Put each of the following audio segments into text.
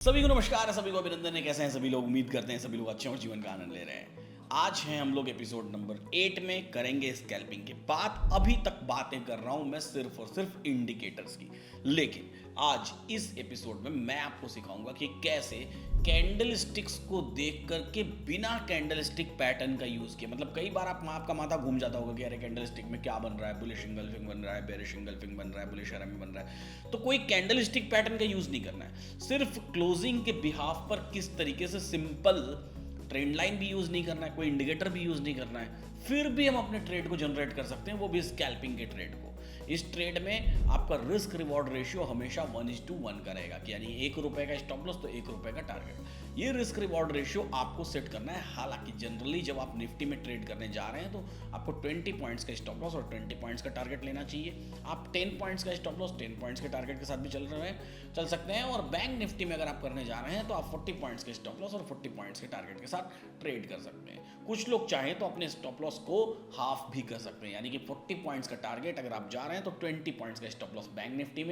सभी को नमस्कार, सभी को अभिनंदन है। कैसे हैं सभी लोग? उम्मीद करते हैं सभी लोग अच्छे और जीवन का आनंद ले रहे हैं। आज हैं हम लोग एपिसोड नंबर 8 में, करेंगे स्कैल्पिंग की बात। अभी तक बातें कर रहा हूं मैं सिर्फ और सिर्फ इंडिकेटर्स की, लेकिन आज इस एपिसोड में मैं आपको सिखाऊंगा कि कैसे कैंडल स्टिक्स को देख करके बिना कैंडल स्टिक पैटर्न का यूज किया। मतलब कई बार आपका माथा घूम जाता होगा कि अरे कैंडल स्टिक में क्या बन रहा है, बुलिश इंगल्फिंग बन रहा है, बेरिश इंगल्फिंग बन रहा है, बुलिश आरएमए बन रहा है। तो कोई कैंडल स्टिक पैटर्न का यूज नहीं करना है, सिर्फ क्लोजिंग के बिहाफ पर किस तरीके से सिंपल ट्रेंड लाइन भी यूज नहीं करना है, कोई इंडिकेटर भी यूज नहीं करना है, फिर भी हम अपने ट्रेड को जनरेट कर सकते हैं, वो भी स्कैल्पिंग के ट्रेड को। इस ट्रेड में आपका रिस्क रिवॉर्ड रेशियो हमेशा 1:1 का रहेगा, कि यानी ₹1 का स्टॉप लॉस तो ₹1 का टारगेट। ये रिस्क रिवॉर्ड रेशियो आपको सेट करना है। हालांकि जनरली जब आप निफ्टी में ट्रेड करने जा रहे हैं तो आपको 20 पॉइंट्स का स्टॉप लॉस और 20 पॉइंट्स का टारगेट लेना चाहिए। आप 10 पॉइंट्स का स्टॉप लॉस 10 पॉइंट्स के टारगेट के साथ भी चल सकते हैं। और बैंक निफ्टी में अगर आप करने जा रहे हैं तो आप 40 पॉइंट्स के स्टॉप लॉस और 40 पॉइंट्स के टारगेट के साथ ट्रेड कर सकते हैं। कुछ लोग चाहें तो अपने स्टॉप लॉस को हाफ भी कर सकते हैं, यानी कि 40 पॉइंट्स का टारगेट अगर आप जा रहे हैं तो 20 पॉइंट्स का स्टॉप लॉस बैंक निफ्टी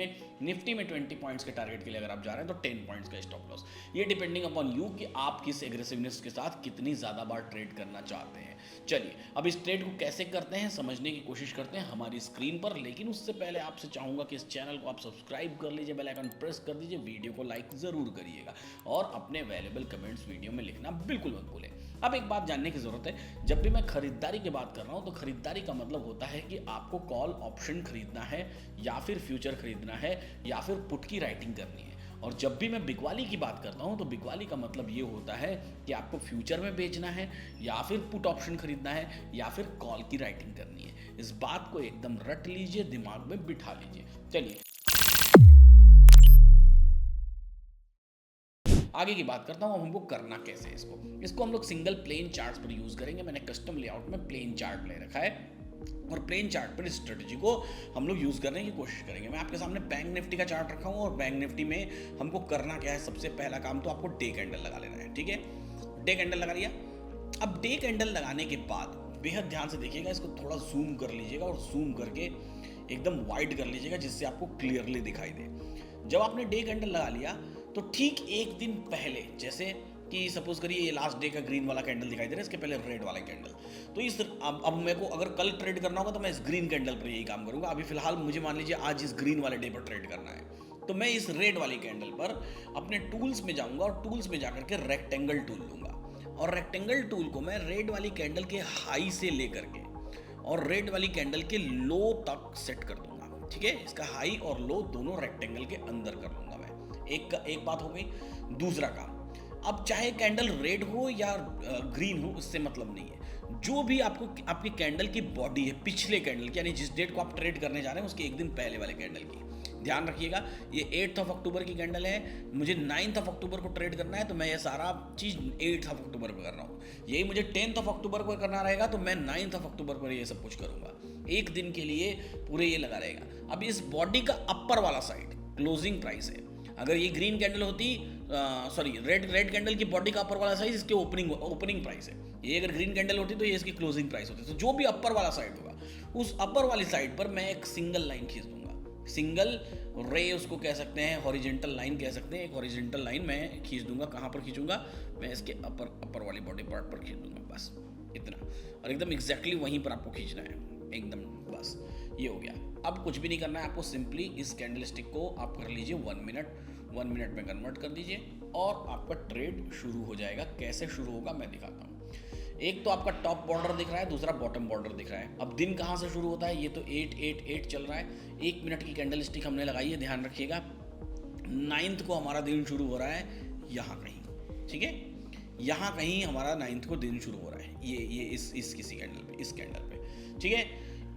में 20 पॉइंट्स के टारगेट के लिए अगर आप जा रहे हैं तो 10 पॉइंट्स का स्टॉप लॉस। ये डिपेंडिंग अपॉन यू कि आप किस एग्रेसिवनेस के साथ कितनी ज़्यादा बार ट्रेड करना चाहते हैं। चलिए अब इस ट्रेड को कैसे करते हैं समझने की कोशिश करते हैं हमारी स्क्रीन पर। लेकिन उससे पहले आपसे चाहूँगा कि इस चैनल को आप सब्सक्राइब कर लीजिए, बेल आइकन प्रेस कर दीजिए, वीडियो को लाइक ज़रूर करिएगा और अपने वैल्यूएबल कमेंट्स वीडियो में लिखना बिल्कुल मत भूलें। अब एक बात जानने की ज़रूरत है, जब भी मैं खरीदारी की बात कर रहा हूँ तो खरीदारी का मतलब होता है कि आपको कॉल ऑप्शन खरीदना है या फिर फ्यूचर खरीदना है या फिर पुट की राइटिंग करनी है। और जब भी मैं बिकवाली की बात करता हूँ तो बिकवाली का मतलब ये होता है कि आपको फ्यूचर में बेचना है या फिर पुट ऑप्शन खरीदना है या फिर कॉल की राइटिंग करनी है। इस बात को एकदम रट लीजिए, दिमाग में बिठा लीजिए। चलिए आगे की बात करता हूँ। अब हमको करना कैसे है इसको हम लोग सिंगल प्लेन चार्ट्स पर यूज करेंगे। मैंने कस्टम लेआउट में प्लेन चार्ट ले रखा है और प्लेन चार्ट पर इस स्ट्रेटजी को हम लोग यूज़ करने की कोशिश करेंगे। मैं आपके सामने बैंक निफ्टी का चार्ट रखा हूँ और बैंक निफ्टी में हमको करना क्या है, सबसे पहला काम तो आपको डे कैंडल लगा लेना है। ठीक है, डे कैंडल लगा लिया। अब डे कैंडल लगाने के बाद बेहद ध्यान से देखिएगा, इसको थोड़ा जूम कर लीजिएगा और जूम करके एकदम वाइड कर लीजिएगा जिससे आपको क्लियरली दिखाई दे। जब आपने डे कैंडल लगा लिया तो ठीक एक दिन पहले, जैसे कि सपोज करिए ये लास्ट डे का ग्रीन वाला कैंडल दिखाई दे रहा है, इसके पहले रेड वाला कैंडल, तो इस अब मेरे को अगर कल ट्रेड करना होगा तो मैं इस ग्रीन कैंडल पर यही काम करूंगा। अभी फिलहाल मुझे मान लीजिए आज इस ग्रीन वाले डे पर ट्रेड करना है, तो मैं इस रेड वाली कैंडल पर अपने टूल्स में जाऊंगा और टूल्स में जाकर के रेक्टेंगल टूल लूंगा और रेक्टेंगल टूल को मैं रेड वाली कैंडल के हाई से लेकर के और रेड वाली कैंडल के लो तक सेट कर दूंगा। ठीक है, इसका हाई और लो दोनों रेक्टेंगल के अंदर कर लूंगा मैं। एक बात हो गई। दूसरा काम, अब चाहे कैंडल रेड हो या ग्रीन हो, उससे मतलब नहीं है। जो भी आपकी कैंडल की बॉडी है पिछले कैंडल की, यानी जिस डेट को आप ट्रेड करने जा रहे हैं उसके एक दिन पहले वाले कैंडल की, ध्यान रखिएगा। ये 8 अक्टूबर की कैंडल है, मुझे 9 अक्टूबर को ट्रेड करना है तो मैं ये सारा चीज़ 8 अक्टूबर पर कर रहा हूँ। यही मुझे 10 अक्टूबर को करना रहेगा तो मैं 9 अक्टूबर पर ये सब कुछ करूँगा। एक दिन के लिए पूरे ये लगा रहेगा। अब इस बॉडी का अपर वाला साइड क्लोजिंग प्राइस है। अगर ये ग्रीन कैंडल होती, रेड कैंडल की बॉडी का अपर वाला साइज इसके ओपनिंग प्राइस है। ये अगर ग्रीन कैंडल होती तो ये इसकी क्लोजिंग प्राइस होती। तो जो भी अपर वाला साइड होगा उस अपर वाली साइड पर मैं एक सिंगल लाइन खींच दूंगा। सिंगल रे उसको कह सकते हैं, हॉरिजेंटल लाइन कह सकते हैं। एक हॉरिजेंटल लाइन मैं खींच दूंगा। कहाँ पर खींचूंगा? मैं इसके अपर वाली बॉडी पार्ट पर खींच दूंगा, बस इतना। और एकदम एग्जैक्टली वहीं पर आपको खींचना है, एकदम, बस ये हो गया। अब कुछ भी नहीं करना है आपको, सिंपली इस कैंडल स्टिक को आप कर लीजिए 1 मिनट में कन्वर्ट कर दीजिए और आपका ट्रेड शुरू हो जाएगा। कैसे शुरू होगा मैं दिखाता हूँ। एक तो आपका टॉप बॉर्डर दिख रहा है, दूसरा बॉटम बॉर्डर दिख रहा है। अब दिन कहाँ से शुरू होता है? ये तो 888 चल रहा है। 1 मिनट की कैंडल स्टिक हमने लगाई है, ध्यान रखिएगा। 9 को हमारा दिन शुरू हो रहा है यहाँ कहीं। ठीक है, यहाँ कहीं हमारा 9 को दिन शुरू हो रहा है, ये इस किसी कैंडल पे, इस कैंडल पे। ठीक है,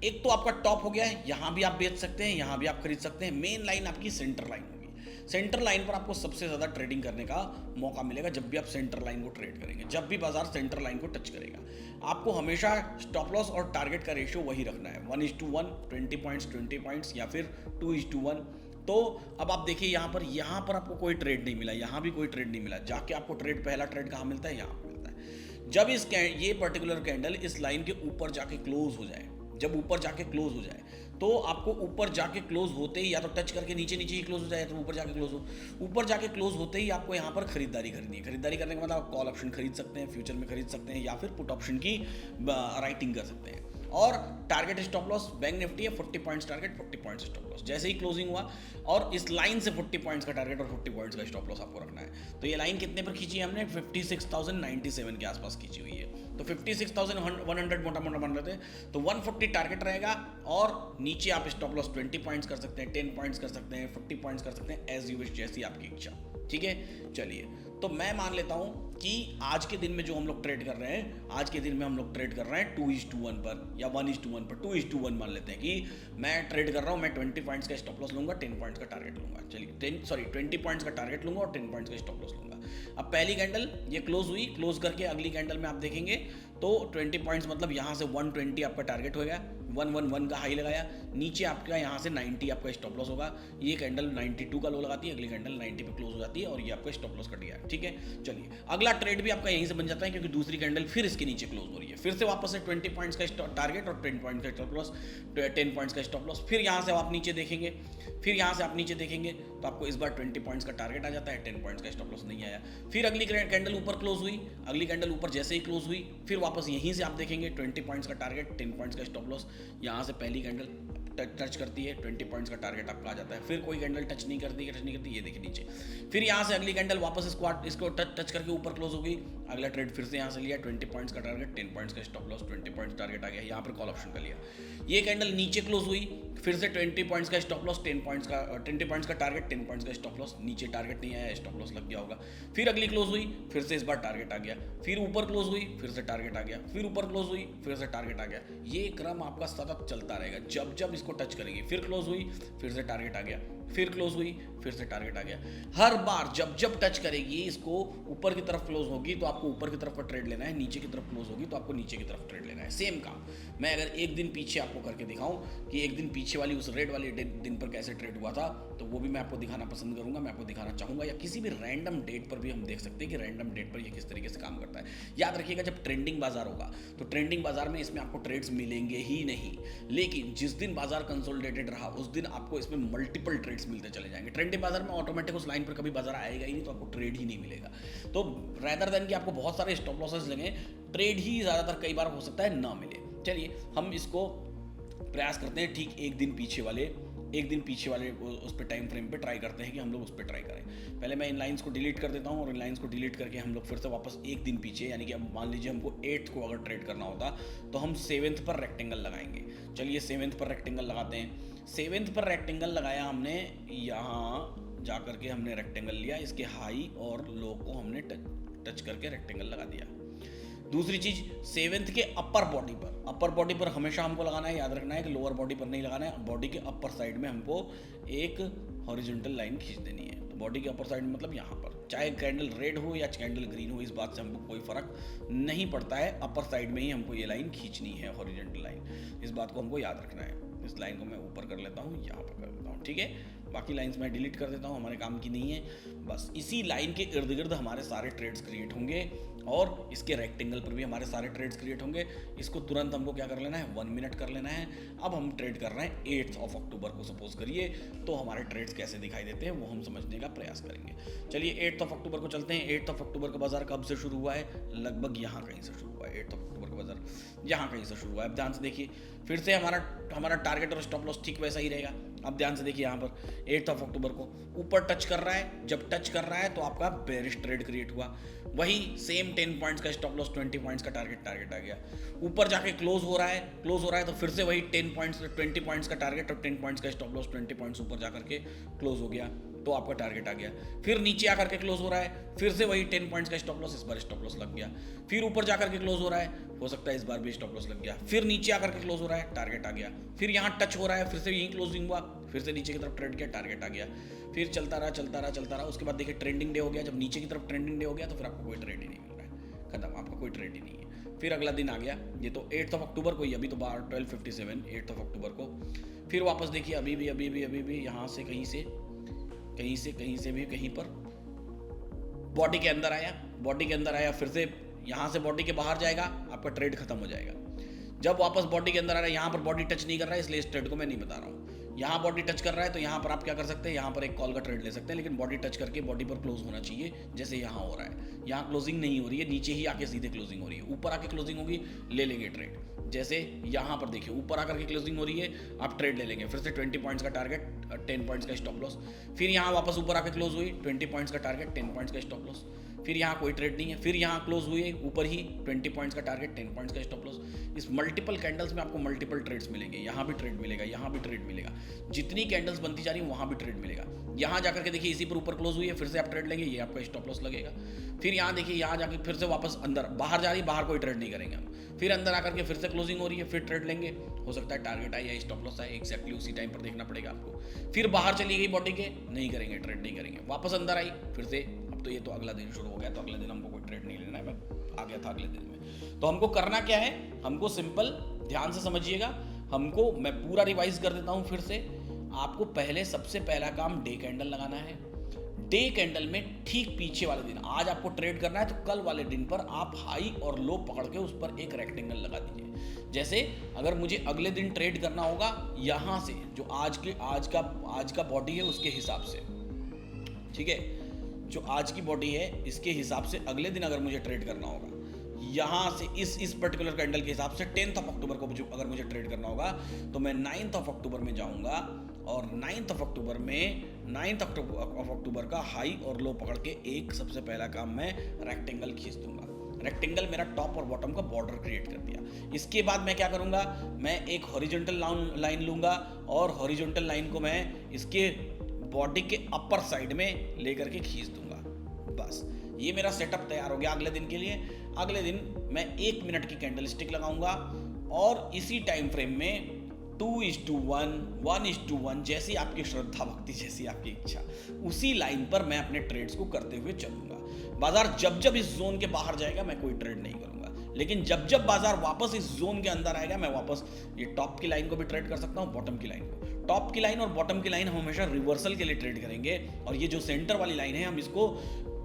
एक तो आपका टॉप हो गया है, यहाँ भी आप बेच सकते हैं, यहाँ भी आप खरीद सकते हैं। मेन लाइन आपकी सेंटर लाइन होगी। सेंटर लाइन पर आपको सबसे ज़्यादा ट्रेडिंग करने का मौका मिलेगा जब भी आप सेंटर लाइन को ट्रेड करेंगे। जब भी बाजार सेंटर लाइन को टच करेगा आपको हमेशा स्टॉप लॉस और टारगेट का रेशियो वही रखना है, 1:1, 20 पॉइंट्स या फिर 2:1। तो अब आप देखिए यहाँ पर आपको कोई ट्रेड नहीं मिला, यहाँ भी कोई ट्रेड नहीं मिला। जाके आपको पहला ट्रेड कहाँ मिलता है? यहाँ मिलता है। जब ये पर्टिकुलर कैंडल इस लाइन के ऊपर जाके क्लोज हो जाए, जब ऊपर जाके क्लोज हो जाए, तो आपको ऊपर जाके क्लोज होते ही या तो टच करके नीचे नीचे ही क्लोज हो जाए, तो ऊपर जाके क्लोज हो, ऊपर जाके क्लोज होते ही आपको यहाँ पर खरीदारी करनी है। खरीदारी करने का मतलब आप कॉल ऑप्शन खरीद सकते हैं, फ्यूचर में खरीद सकते हैं, या फिर पुट ऑप्शन की राइटिंग कर सकते हैं। और target stop loss bank Nifty है 40 points target, 40 points stop loss. जैसे ही क्लोजिंग हुआ और इस लाइन से 40 पॉइंट्स का टारगेट और 40 पॉइंट्स का स्टॉप लॉस आपको रखना है। तो ये लाइन कितने पर खींची है हमने? 56,097 के आसपास खींची हुई है। तो 56,100 मोटा मोटा बन रहे थे, तो 140 टारगेट रहेगा और नीचे आप स्टॉप लॉस 20 पॉइंट्स कर सकते हैं, 10 पॉइंट्स कर सकते हैं, 40 पॉइंट्स कर सकते हैं, एज यू विश, जैसी आपकी इच्छा। ठीक है, चलिए, तो मैं मान लेता हूं कि आज के दिन में जो हम लोग ट्रेड कर रहे हैं, आज के दिन में हम लोग ट्रेड कर रहे हैं 2:1 पर या 1:1 पर। 2:1 मान लेते हैं कि मैं ट्रेड कर रहा हूं, मैं 20 पॉइंट्स का स्टॉप लॉस लूंगा, 10 पॉइंट्स का टारगेट लूंगा। चलिए 20 पॉइंट्स का टारगेट लूंगा और 10 पॉइंट्स का स्टॉप लॉस लूंगा। अब पहली कैंडल ये क्लोज हुई, क्लोज करके अगली कैंडल में आप देखेंगे तो 20 पॉइंट्स मतलब यहाँ से 120 आपका टारगेट हो गया, 111 का हाई लगाया, नीचे आपका यहाँ से 90 आपका स्टॉप लॉस होगा। ये कैंडल 92 का लो लगाती है, अगली कैंडल 90 पे क्लोज हो जाती है और ये आपका स्टॉप लॉस कट गया। ठीक है, चलिए अगला ट्रेड भी आपका यहीं से बन जाता है, क्योंकि दूसरी कैंडल फिर इसके नीचे क्लोज हो रही है, फिर से वापस से 20 पॉइंट्स का टारगेट और 10 पॉइंट्स का स्टॉप लॉस, 10 पॉइंट्स का स्टॉप लॉस। फिर यहाँ से आप नीचे देखेंगे, फिर यहाँ से आप नीचे देखेंगे तो आपको इस बार 20 पॉइंट्स का टारगेट आ जाता है, 10 पॉइंट्स का स्टॉप लॉस नहीं आया। फिर अगली कैंडल ऊपर क्लोज हुई, अगली कैंडल ऊपर जैसे ही क्लोज हुई, फिर वापस यहीं से आप देखेंगे 20 पॉइंट्स का टारगेट, 10 पॉइंट्स का स्टॉप लॉस। यहाँ से पहली कैंडल टच करती है, 20 पॉइंट्स का टारगेट आपका आ जाता है। फिर कोई कैंडल टच नहीं करती, ये देखिए नीचे। फिर यहाँ से अगली कैंडल वापस इसको टच करके ऊपर क्लोज हो गई, अगला ट्रेड फिर से यहाँ से लिया, 20 पॉइंट्स का टारगेट, 10 पॉइंट्स का स्टॉप लॉस, 20 पॉइंट्स टारगेट आ गया, यहाँ पर कॉल ऑप्शन का लिया। ये कैंडल नीचे क्लोज हुई, फिर से 20 पॉइंट्स का स्टॉप लॉस, 20 पॉइंट्स का टारगेट, 10 पॉइंट्स का स्टॉप लॉस, नीचे टारगेट नहीं आया, स्टॉप लॉस लग गया होगा। फिर अगली क्लोज हुई, फिर से इस बार टारगेट आ गया, फिर ऊपर क्लोज हुई, फिर से टारगेट आ गया, फिर ऊपर क्लोज हुई, फिर से टारगेट आ गया। ये क्रम आपका सतत चलता रहेगा, जब जब इसको टच करेंगे, फिर क्लोज हुई, फिर से टारगेट आ गया, फिर क्लोज हुई, फिर से टारगेट आ गया। हर बार जब जब टच करेगी इसको, ऊपर की तरफ क्लोज होगी तो आपको ऊपर की तरफ का ट्रेड लेना है, नीचे की तरफ क्लोज होगी तो आपको नीचे की तरफ ट्रेड लेना है। सेम काम मैं अगर एक दिन पीछे आपको करके दिखाऊं कि एक दिन पीछे वाली उस रेड वाली दिन पर कैसे ट्रेड हुआ था, तो वो भी मैं आपको दिखाना पसंद करूंगा, मैं आपको दिखाना चाहूंगा। या किसी भी रैंडम डेट पर भी हम देख सकते हैं कि रैंडम डेट पर ये किस तरीके से काम करता है। याद रखिएगा, जब ट्रेंडिंग बाजार होगा तो ट्रेंडिंग बाजार में इसमें आपको ट्रेड्स मिलेंगे ही नहीं, लेकिन जिस दिन बाजार कंसोलिडेटेड रहा उस दिन आपको इसमें मल्टीपल ट्रेड्स मिलते चले जाएंगे। ट्रेंडिंग बाजार में ऑटोमेटिक उस लाइन पर कभी बाजार आएगा ही नहीं, तो आपको ट्रेड ही नहीं मिलेगा। तो रैदर देन कि आपको बहुत सारे स्टॉप लॉसेस लगे, ट्रेड ही ज़्यादातर कई बार हो सकता है ना मिले। चलिए हम इसको प्रयास करते हैं, ठीक एक दिन पीछे वाले उस पे टाइम फ्रेम पे ट्राई करते हैं कि हम लोग उस पर ट्राई करें। पहले मैं इन लाइंस को डिलीट कर देता हूँ और इन लाइंस को डिलीट करके हम लोग फिर से वापस एक दिन पीछे, यानी कि अब मान लीजिए हमको 8th को अगर ट्रेड करना होता तो हम 7th पर रेक्टेंगल लगाएंगे। चलिए 7th पर रेक्टेंगल लगाते हैं। 7th पर रेक्टेंगल लगाया हमने, यहाँ जा करके हमने रेक्टेंगल लिया, इसके हाई और लो को हमने टच करके रेक्टेंगल लगा दिया। दूसरी चीज 7th के अपर बॉडी पर हमेशा हमको लगाना है, याद रखना है कि लोअर बॉडी पर नहीं लगाना है। बॉडी के अपर साइड में हमको एक हॉरिजॉन्टल लाइन खींच देनी है। तो बॉडी के अपर साइड में मतलब यहाँ पर, चाहे कैंडल रेड हो या कैंडल ग्रीन हो, इस बात से हमको कोई फर्क नहीं पड़ता है, अपर साइड में ही हमको ये लाइन खींचनी है, हॉरिजॉन्टल लाइन। इस बात को हमको याद रखना है। इस लाइन को मैं ऊपर कर लेता हूँ, यहाँ पर कर देता हूँ, ठीक है। बाकी लाइंस मैं डिलीट कर देता हूँ, हमारे काम की नहीं है। बस इसी लाइन के इर्द गिर्द हमारे सारे ट्रेड्स क्रिएट होंगे और इसके रेक्टेंगल पर भी हमारे सारे ट्रेड्स क्रिएट होंगे। इसको तुरंत हमको क्या कर लेना है, 1 मिनट कर लेना है। अब हम ट्रेड कर रहे हैं 8 अक्टूबर को, सपोज करिए, तो हमारे ट्रेड्स कैसे दिखाई देते हैं वो हम समझने का प्रयास करेंगे। चलिए 8 अक्टूबर को चलते हैं। 8 अक्टूबर का बाजार कब से शुरू हुआ है? लगभग यहाँ कहीं से शुरू हुआ है। 8 अक्टूबर का बाजार यहाँ कहीं से शुरू हुआ है। अब ध्यान से देखिए, फिर से हमारा टारगेट और स्टॉप लॉस ठीक वैसा ही रहेगा। अब ध्यान से देखिए, यहाँ पर 8 अक्टूबर को ऊपर टच कर रहा है, जब टच कर रहा है तो आपका बेरिश ट्रेड क्रिएट हुआ। वही सेम 10 पॉइंट्स का स्टॉप लॉस, 20 पॉइंट्स का टारगेट आ गया। ऊपर जाके क्लोज हो रहा है तो फिर से वही 20 पॉइंट्स का टारगेट और 10 पॉइंट्स का स्टॉप लॉस, 20 पॉइंट्स ऊपर जाकर के क्लोज हो गया तो आपका टारगेट आ गया। फिर नीचे आकर के क्लोज हो रहा है, फिर से वही 10 पॉइंट्स का स्टॉप लॉस, इस बार स्टॉप लॉस लग गया। फिर ऊपर जाकर के क्लोज हो रहा है, हो सकता है इस बार भी स्टॉप लॉस लग गया। फिर नीचे आकर के क्लोज हो रहा है, टारगेट आ गया। फिर यहाँ टच हो रहा है, फिर से यहीं क्लोजिंग हुआ, फिर से नीचे की तरफ ट्रेड किया, टारगेट आ गया। फिर चलता रहा। उसके बाद देखिए ट्रेंडिंग डे हो गया। जब नीचे की तरफ ट्रेंडिंग डे हो गया तो फिर आपको कोई ट्रेड ही नहीं मिल रहा है, खत्म, आपका कोई ट्रेड ही नहीं है। फिर अगला दिन आ गया, ये तो 8 अक्टूबर को ही, अभी तो 12:57 8 अक्टूबर को। फिर वापस देखिए, अभी भी यहाँ से कहीं से भी कहीं पर बॉडी के अंदर आया, फिर से यहाँ से बॉडी के बाहर जाएगा, आपका ट्रेड खत्म हो जाएगा। जब वापस बॉडी के अंदर आ रहा है, यहाँ पर बॉडी टच नहीं कर रहा है, इसलिए इस ट्रेड को मैं नहीं बता रहा हूँ। यहाँ बॉडी टच कर रहा है तो यहाँ पर आप क्या कर सकते हैं, यहाँ पर एक कॉल का ट्रेड ले सकते हैं, लेकिन बॉडी टच करके बॉडी पर क्लोज होना चाहिए, जैसे यहाँ हो रहा है। यहाँ क्लोजिंग नहीं हो रही है, नीचे ही आके सीधे क्लोजिंग हो रही है। ऊपर आके क्लोजिंग होगी, ले लेंगे ट्रेड। जैसे यहाँ पर देखिए ऊपर आकर के क्लोजिंग हो रही है, आप ट्रेड ले लेंगे। फिर से 20 पॉइंट्स का टारगेट, 10 पॉइंट्स का स्टॉप लॉस। फिर यहाँ वापस ऊपर आकर क्लोज हुई, 20 पॉइंट्स का टारगेट, 10 पॉइंट्स का स्टॉप लॉस। फिर यहाँ कोई ट्रेड नहीं है। फिर यहाँ क्लोज हुई है ऊपर ही, 20 पॉइंट्स का टारगेट, 10 पॉइंट्स का स्टॉप लॉस। इस मल्टीपल कैंडल्स में आपको मल्टीपल ट्रेड्स मिलेंगे। यहाँ भी ट्रेड मिलेगा, यहाँ भी ट्रेड मिलेगा। जितनी कैंडल्स बनती जा रही है वहाँ भी ट्रेड मिलेगा। यहाँ जाकर के देखिए इसी पर ऊपर क्लोज हुई है, फिर से आप ट्रेड लेंगे, ये आपका स्टॉप लॉस लगेगा। फिर यहाँ देखिए यहाँ जाके फिर से वापस अंदर, बाहर जा रही है, बाहर कोई ट्रेड नहीं करेंगे हम। फिर अंदर आकर के फिर से क्लोजिंग हो रही है, फिर ट्रेड लेंगे। हो सकता है टारगेट आए या स्टॉप लॉस आए, एक्जैक्टली उसी टाइम पर देखना पड़ेगा आपको। फिर बाहर चली गई बॉडी के, नहीं करेंगे, ट्रेड नहीं करेंगे। वापस अंदर आई, फिर से अब तो ये तो अगला दिन शुरू हो गया, तो अगले दिन हमको कोई ट्रेड नहीं लेना है, मैं आ गया था अगले दिन में। तो हमको करना क्या है, हमको सिंपल, ध्यान से समझिएगा, हमको, मैं पूरा रिवाइज कर देता हूँ फिर से। आपको पहले सबसे पहला काम डे कैंडल लगाना है। डे कैंडल में ठीक पीछे वाले दिन, आज आपको ट्रेड करना है तो कल वाले दिन पर आप हाई और लो पकड़ के उस पर एक रेक्टेंगल लगा दीजिए। जैसे अगर मुझे अगले दिन ट्रेड करना होगा यहाँ से, जो आज का बॉडी है उसके हिसाब से, ठीक है, जो आज की बॉडी है इसके हिसाब से अगले दिन अगर मुझे ट्रेड करना होगा, यहाँ से इस पर्टिकुलर कैंडल के हिसाब से 10th ऑफ अक्टूबर को अगर मुझे ट्रेड करना होगा, तो मैं 9th ऑफ अक्टूबर में जाऊंगा और 9th ऑफ अक्टूबर का हाई और लो पकड़ के एक सबसे पहला काम मैं रेक्टेंगल खींच दूंगा। रेक्टेंगल मेरा टॉप और बॉटम का बॉर्डर क्रिएट कर दिया। इसके बाद मैं क्या करूंगा, मैं एक हॉरिजॉन्टल लाइन लूंगा और हॉरिजॉन्टल लाइन को मैं इसके बॉडी के अपर साइड में लेकर के खींच दूंगा। बस ये मेरा सेटअप तैयार हो गया अगले दिन के लिए। अगले दिन मैं 1 मिनट की कैंडल स्टिक लगाऊंगा और इसी टाइम फ्रेम में 2:1, 1:1, जैसी आपकी श्रद्धा भक्ति, जैसी आपकी इच्छा, उसी लाइन पर मैं अपने ट्रेड्स को करते हुए चलूंगा। बाजार जब इस जोन के बाहर जाएगा मैं कोई ट्रेड नहीं करूंगा, लेकिन जब बाजार वापस इस जोन के अंदर आएगा मैं वापस ये टॉप की लाइन को भी ट्रेड कर सकता हूँ, बॉटम की लाइन को। टॉप की लाइन और बॉटम की लाइन हम हमेशा रिवर्सल के लिए ट्रेड करेंगे, और ये जो सेंटर वाली लाइन है हम इसको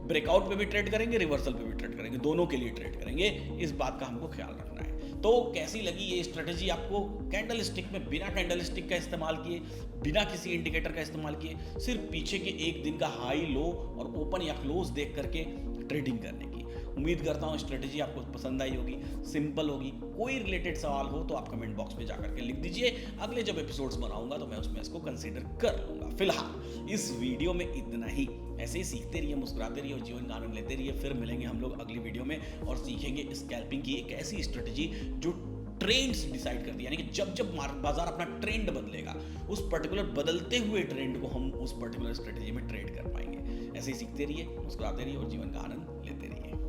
ब्रेकआउट पे भी ट्रेड करेंगे, रिवर्सल पे भी ट्रेड करेंगे, दोनों के लिए ट्रेड करेंगे। इस बात का हमको ख्याल रखना है। तो कैसी लगी ये स्ट्रेटेजी आपको, कैंडल स्टिक में बिना कैंडल स्टिक का इस्तेमाल किए, बिना किसी इंडिकेटर का इस्तेमाल किए, सिर्फ पीछे के एक दिन का हाई लो और ओपन या क्लोज देख करके ट्रेडिंग करने की। उम्मीद करता हूँ स्ट्रेटेजी आपको पसंद आई होगी, सिंपल होगी। कोई रिलेटेड सवाल हो तो आप कमेंट बॉक्स में जाकर के लिख दीजिए। अगले जब एपिसोड्स बनाऊंगा तो मैं उसमें इसको कंसीडर कर लूंगा। फिलहाल इस वीडियो में इतना ही। ऐसे ही सीखते रहिए, मुस्कुराते रहिए और जीवन का आनंद लेते रहिए। फिर मिलेंगे हम लोग अगली वीडियो में और सीखेंगे स्कैल्पिंग की एक ऐसी स्ट्रेटेजी जो ट्रेंड्स डिसाइड करती है, यानी कि जब बाजार अपना ट्रेंड बदलेगा, उस पर्टिकुलर बदलते हुए ट्रेंड को हम उस पर्टिकुलर स्ट्रेटेजी में ट्रेड कर पाएंगे। ऐसे ही सीखते रहिए, मुस्कुराते रहिए और जीवन का आनंद लेते रहिए।